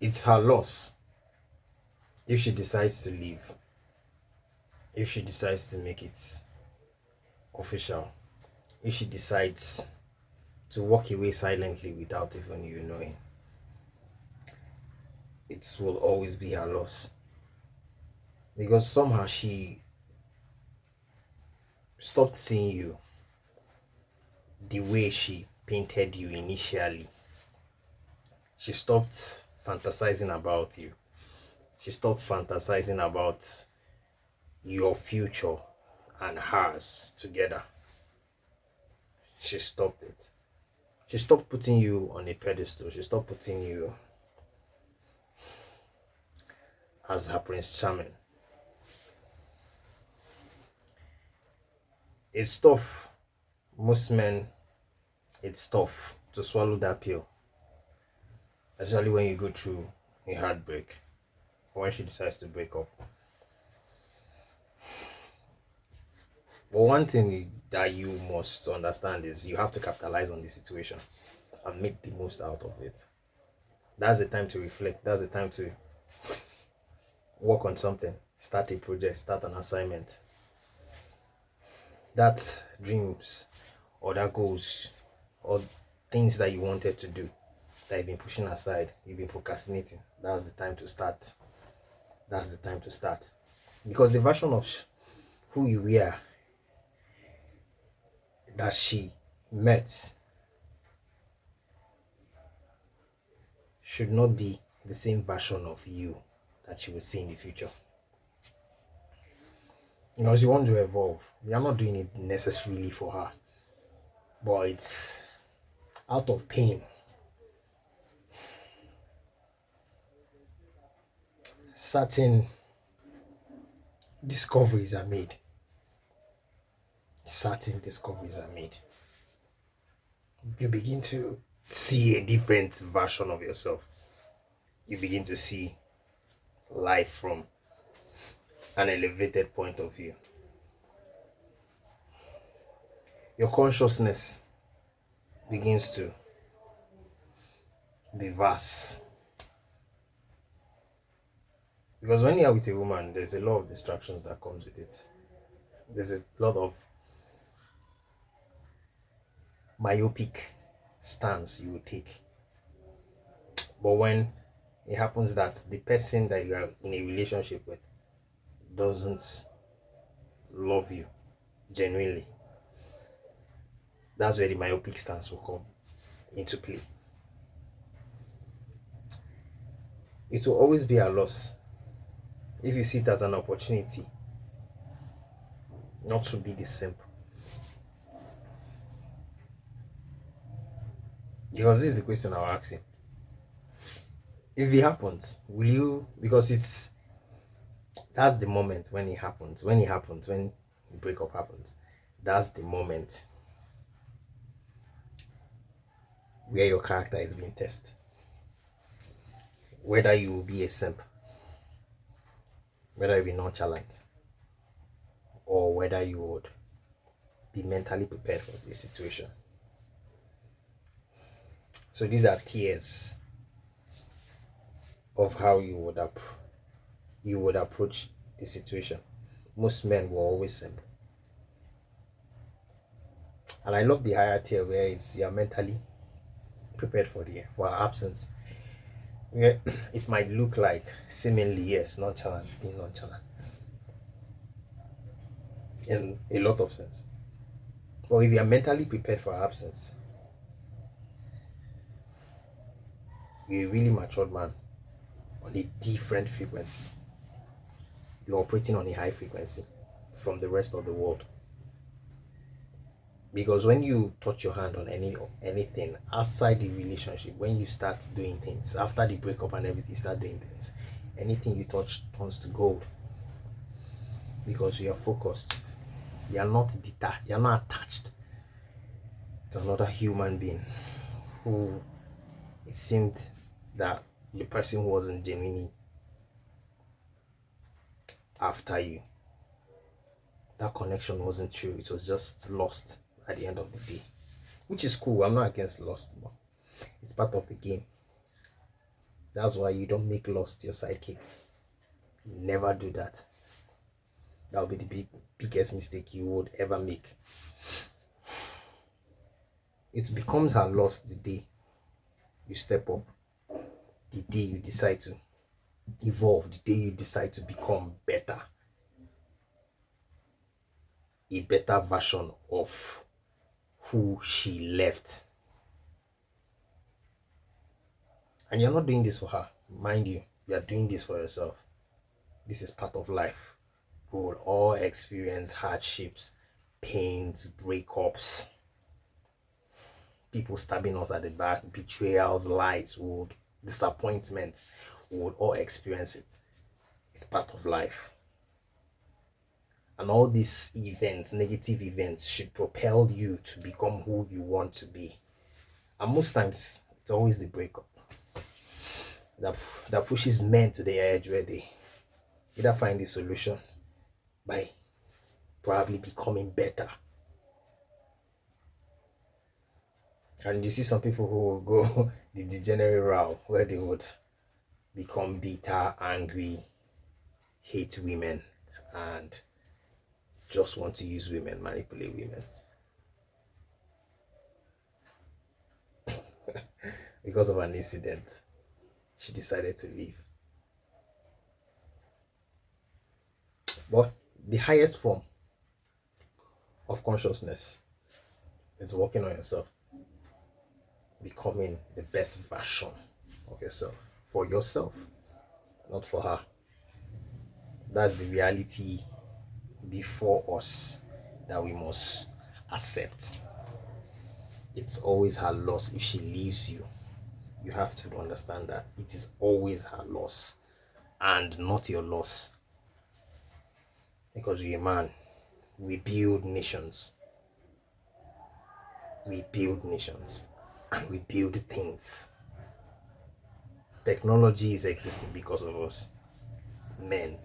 it's her loss if she decides to leave, if she decides to make it official, if she decides to walk away silently without even you knowing. It will always be her loss because somehow she stopped seeing you the way she painted you initially. She stopped fantasizing about you. She stopped fantasizing about your future and hers together. She stopped it. She stopped putting you on a pedestal. She stopped putting you as her Prince Charming. It's tough. Most men, it's tough to swallow that pill, especially when you go through a heartbreak or when she decides to break up. But one thing that you must understand is you have to capitalize on the situation and make the most out of it. That's the time to reflect. That's the time to work on something, start a project, start an assignment. That dreams or that goals or things that you wanted to do that you've been pushing aside, you've been procrastinating. That's the time to start. That's the time to start. Because the version of who you were that she met should not be the same version of you that she will see in the future. Because you want to evolve. You're not doing it necessarily for her, but it's out of pain. Certain discoveries are made. Certain discoveries are made. You begin to see a different version of yourself. You begin to see life from an elevated point of view. Your consciousness begins to be vast. Because when you're with a woman, there's a lot of distractions that comes with it. There's a lot of myopic stance you will take. But when it happens that the person that you are in a relationship with doesn't love you genuinely, that's where the myopic stance will come into play. It will always be a loss if you see it as an opportunity not to be the simp. Because this is the question I'll ask you. If it happens, will you, because that's the moment when it happens. When the breakup happens, that's the moment where your character is being tested. Whether you will be a simp, whether you'll be nonchalant, or whether you would be mentally prepared for this situation. So these are tiers of how you would approach the situation. Most men will always simp. And I love the higher tier where you're mentally prepared for absence. Yeah, it might look like seemingly yes, nonchalant, being nonchalant in a lot of sense. But if you are mentally prepared for absence, you're a really matured man on a different frequency. You're operating on a high frequency from the rest of the world. Because when you touch your hand on anything outside the relationship, when you start doing things after the breakup and everything, start doing things, anything you touch turns to gold. Because you are focused, you are not detached, you are not attached to another human being who it seemed that the person wasn't genuinely after you. That connection wasn't true, it was just lost at the end of the day, which is cool. I'm not against lost, but it's part of the game. That's why you don't make Lost your sidekick. You never do that. That will be the biggest mistake you would ever make. It becomes her loss the day you step up, the day you decide to evolve, the day you decide to become better, a better version of who she left. And you're not doing this for her, mind you, you are doing this for yourself. This is part of life. We will all experience hardships, pains, breakups, people stabbing us at the back, betrayals, lies, disappointments. We would all experience it. It's part of life. And all these events, negative events, should propel you to become who you want to be. And most times, it's always the breakup that pushes men to the edge where they either find a solution by probably becoming better. And you see some people who will go the degenerate route where they would become bitter, angry, hate women, and just want to use women, manipulate women. Because of an incident, she decided to leave. But the highest form of consciousness is working on yourself, becoming the best version of yourself, for yourself, not for her. That's the reality before us that we must accept. It's always her loss if she leaves you. You have to understand that it is always her loss and not your loss. Because you're a man. We build nations. We build nations. And we build things. Technology is existing because of us. Men.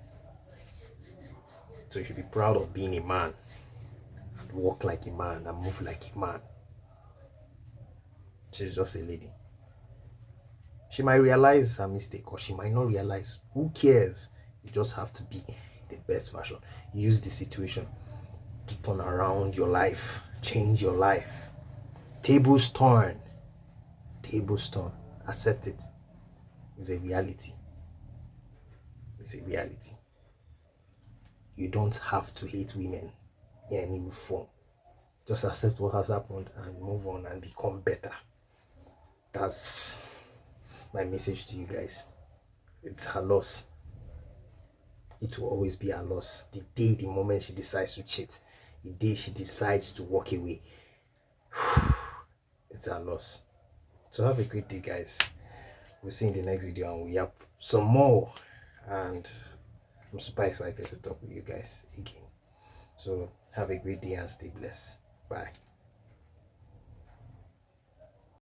So you should be proud of being a man. And walk like a man and move like a man. She's just a lady. She might realize her mistake or she might not realize. Who cares? You just have to be the best version. Use the situation to turn around your life. Change your life. Tables turn. Tables turn. Accept it. It's a reality. It's a reality. You don't have to hate women in any form. Just accept what has happened and move on and become better. That's my message to you guys. It's her loss. It will always be her loss. The moment she decides to cheat, the day she decides to walk away, it's her loss. So have a great day, guys. We'll see you in the next video and we have some more. And I'm super excited to talk with you guys again. So have a great day and stay blessed. Bye.